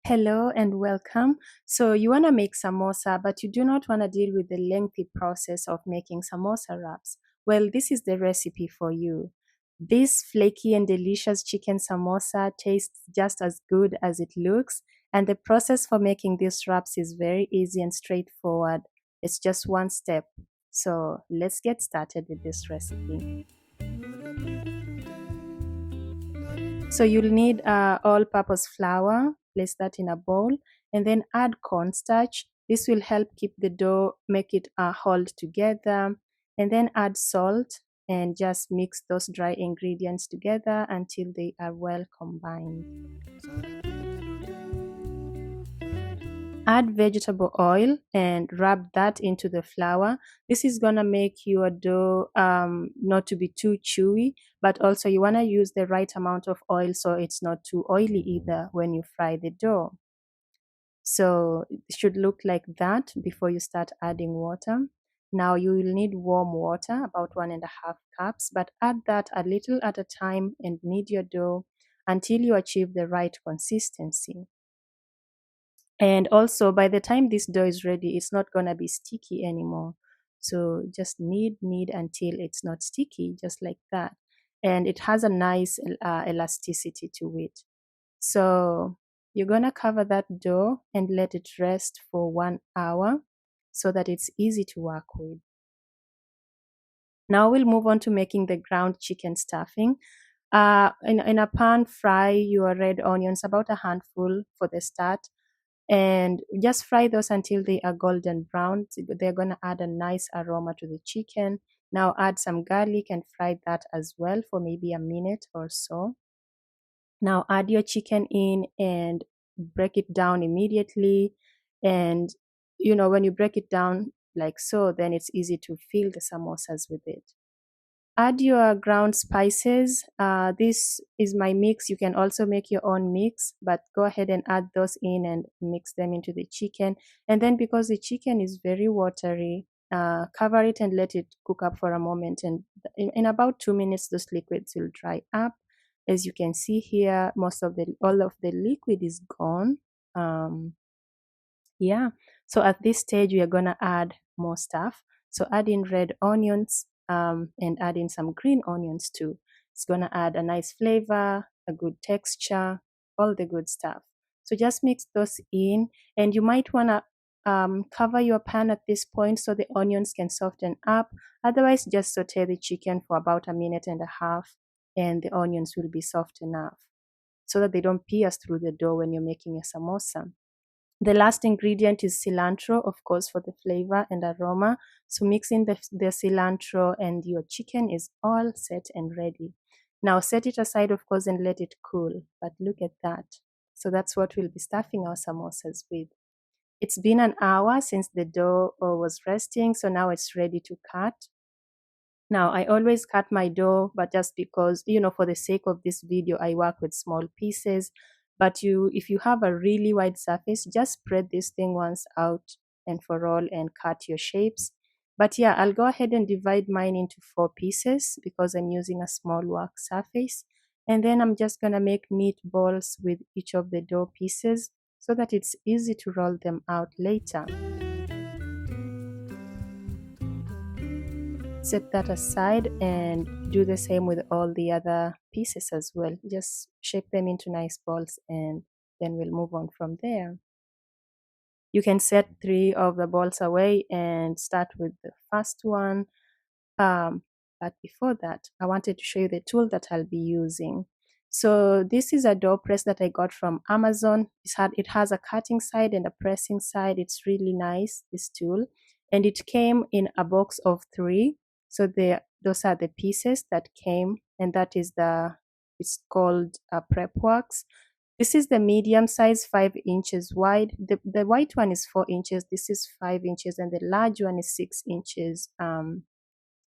Hello and welcome. So, you want to make samosa, but you do not want to deal with the lengthy process of making samosa wraps. Well, this is the recipe for you. This flaky and delicious chicken samosa tastes just as good as it looks, and the process for making these wraps is very easy and straightforward. It's just one step. So, let's get started with this recipe. So you'll need all-purpose flour. Place that in a bowl and then add cornstarch. This will help keep the dough, make it hold together. And then add salt and just mix those dry ingredients together until they are well combined. Add vegetable oil and rub that into the flour. This is gonna make your dough not to be too chewy, but also you wanna use the right amount of oil so it's not too oily either when you fry the dough. So it should look like that before you start adding water. Now you will need warm water, about 1.5 cups, but add that a little at a time and knead your dough until you achieve the right consistency. And also, by the time this dough is ready, it's not going to be sticky anymore. So just knead until it's not sticky, just like that. And it has a nice elasticity to it. So you're going to cover that dough and let it rest for 1 hour so that it's easy to work with. Now we'll move on to making the ground chicken stuffing. In a pan, fry your red onions, about a handful for the start, and just fry those until they are golden brown. They're going to add a nice aroma to the chicken. Now add some garlic and fry that as well for maybe a minute or so. Now add your chicken in and break it down immediately. And when you break it down like so, then it's easy to fill the samosas with it. Add your ground spices. This is my mix. You can also make your own mix, but go ahead and add those in and mix them into the chicken. And then because the chicken is very watery, cover it and let it cook up for a moment. And in about 2 minutes, those liquids will dry up. As you can see here, all of the liquid is gone. Yeah. So at this stage, we are gonna add more stuff. So add in red onions and add in some green onions too. It's gonna add a nice flavor, a good texture, all the good stuff. So just mix those in, and you might wanna cover your pan at this point so the onions can soften up. Otherwise, just saute the chicken for about a minute and a half, and the onions will be soft enough so that they don't pierce through the dough when you're making a samosa. The last ingredient is cilantro, of course, for the flavor and aroma. So mix in the cilantro and your chicken is all set and ready. Now set it aside, of course, and let it cool. But look at that. So that's what we'll be stuffing our samosas with. It's been an hour since the dough was resting, so now it's ready to cut. Now, I always cut my dough, but just because, for the sake of this video, I work with small pieces. But if you have a really wide surface, just spread this thing once out and for all and cut your shapes. But yeah, I'll go ahead and divide mine into 4 pieces because I'm using a small work surface. And then I'm just going to make neat balls with each of the dough pieces so that it's easy to roll them out later. Set that aside and do the same with all the other pieces as well. Just shape them into nice balls and then we'll move on from there. You can set 3 of the balls away and start with the first one. But before that, I wanted to show you the tool that I'll be using. So this is a dough press that I got from Amazon. It has a cutting side and a pressing side. It's really nice, this tool. And it came in a box of 3. So those are the pieces that came, and that is it's called Prep Works. This is the medium size, 5 inches wide. The white one is 4 inches. This is 5 inches, and the large one is 6 inches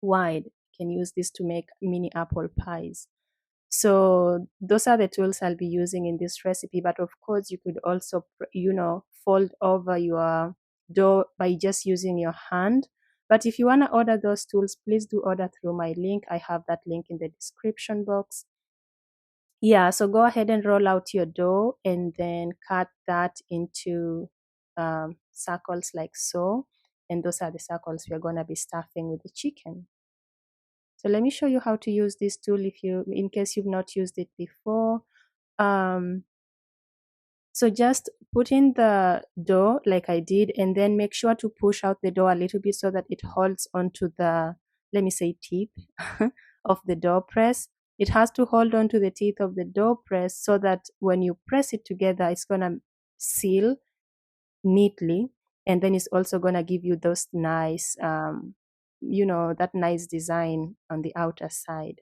wide. You can use this to make mini apple pies. So those are the tools I'll be using in this recipe. But of course, you could also, fold over your dough by just using your hand. But if you want to order those tools, please do order through my link. I have that link in the description box. Yeah, so go ahead and roll out your dough and then cut that into circles like so. And those are the circles we are going to be stuffing with the chicken. So let me show you how to use this tool in case you've not used it before. Um, so just put in the dough like I did, and then make sure to push out the dough a little bit so that it holds onto the, let me say, tip of the dough press. It has to hold onto the teeth of the dough press so that when you press it together, it's going to seal neatly. And then it's also going to give you those nice, that nice design on the outer side.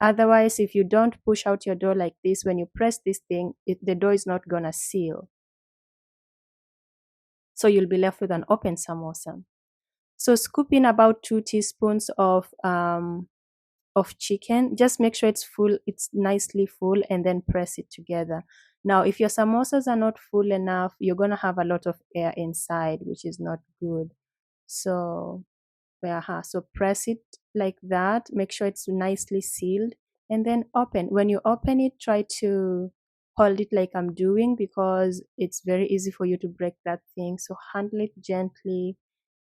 Otherwise, if you don't push out your dough like this, when you press this thing, the dough is not going to seal. So you'll be left with an open samosa. So scoop in about 2 teaspoons of chicken. Just make sure it's full, it's nicely full, and then press it together. Now, if your samosas are not full enough, you're gonna have a lot of air inside, which is not good. So so press it like that. Make sure it's nicely sealed, and then open. When you open it, try to hold it like I'm doing, because it's very easy for you to break that thing. So handle it gently,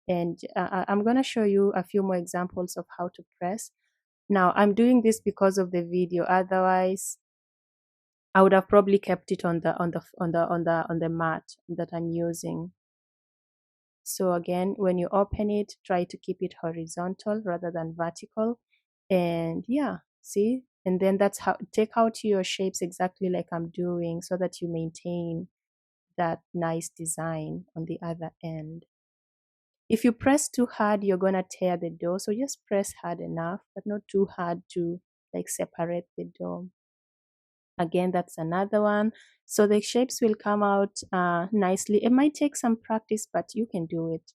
and I'm gonna show you a few more examples of how to press. Now I'm doing this because of the video. Otherwise, I would have probably kept it on the mat that I'm using. So again, when you open it, try to keep it horizontal rather than vertical. And yeah, see? And then that's how, take out your shapes exactly like I'm doing so that you maintain that nice design on the other end. If you press too hard, you're gonna tear the dough. So just press hard enough, but not too hard to like separate the dough. Again, that's another one. So the shapes will come out nicely. It might take some practice, but you can do it.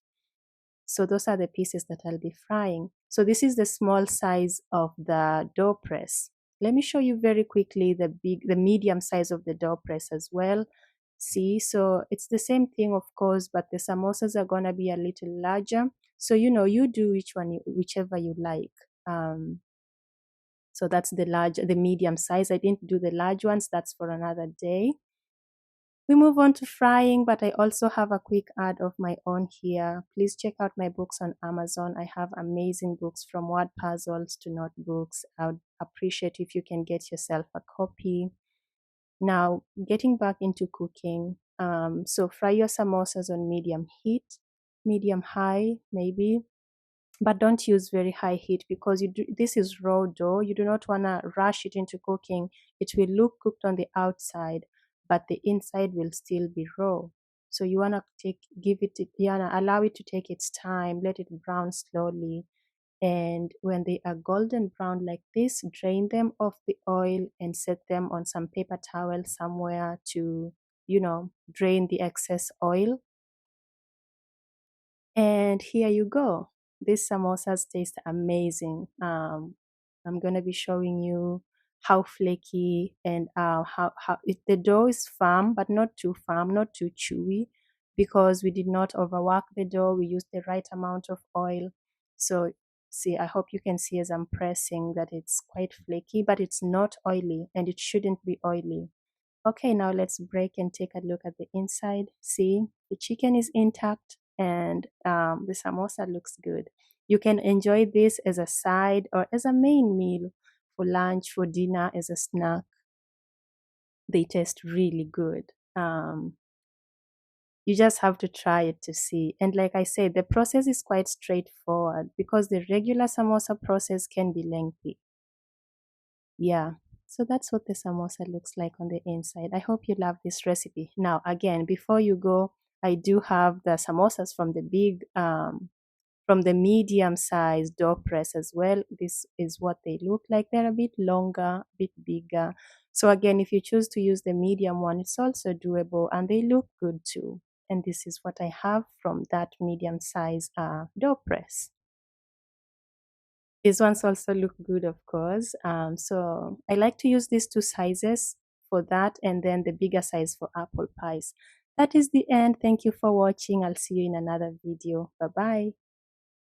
So those are the pieces that I'll be frying. So this is the small size of the dough press. Let me show you very quickly the medium size of the dough press as well. See, so it's the same thing, of course, but the samosas are gonna be a little larger. So you do whichever you like. So that's the medium size. I didn't do the large ones. That's for another day. We move on to frying, but I also have a quick ad of my own here. Please check out my books on Amazon. I have amazing books, from word puzzles to notebooks. I would appreciate if you can get yourself a copy. Now, getting back into cooking. So fry your samosas on medium heat, medium high maybe, but don't use very high heat, because this is raw dough. You do not want to rush it into cooking. It will look cooked on the outside, but the inside will still be raw. So you want to allow it to take its time, let it brown slowly. And when they are golden brown like this, drain them off the oil and set them on some paper towel somewhere to drain the excess oil. And here you go. These samosas taste amazing. I'm gonna be showing you how flaky and the dough is firm, but not too firm, not too chewy, because we did not overwork the dough. We used the right amount of oil. So see, I hope you can see as I'm pressing that it's quite flaky, but it's not oily, and it shouldn't be oily. Okay, now let's break and take a look at the inside. See, the chicken is intact, and the samosa looks good. You can enjoy this as a side or as a main meal, for lunch, for dinner, as a snack. They taste really good. You just have to try it to see. And like I said, the process is quite straightforward, because the regular samosa process can be lengthy. Yeah. So that's what the samosa looks like on the inside. I hope you love this recipe. Now, again, before you go, I do have the samosas from the medium size dough press as well. This is what they look like. They're a bit longer, a bit bigger. So again, if you choose to use the medium one, it's also doable, and they look good too. And this is what I have from that medium size dough press. These ones also look good, of course. So I like to use these two sizes for that, and then the bigger size for apple pies. That is the end. Thank you for watching. I'll see you in another video. Bye-bye.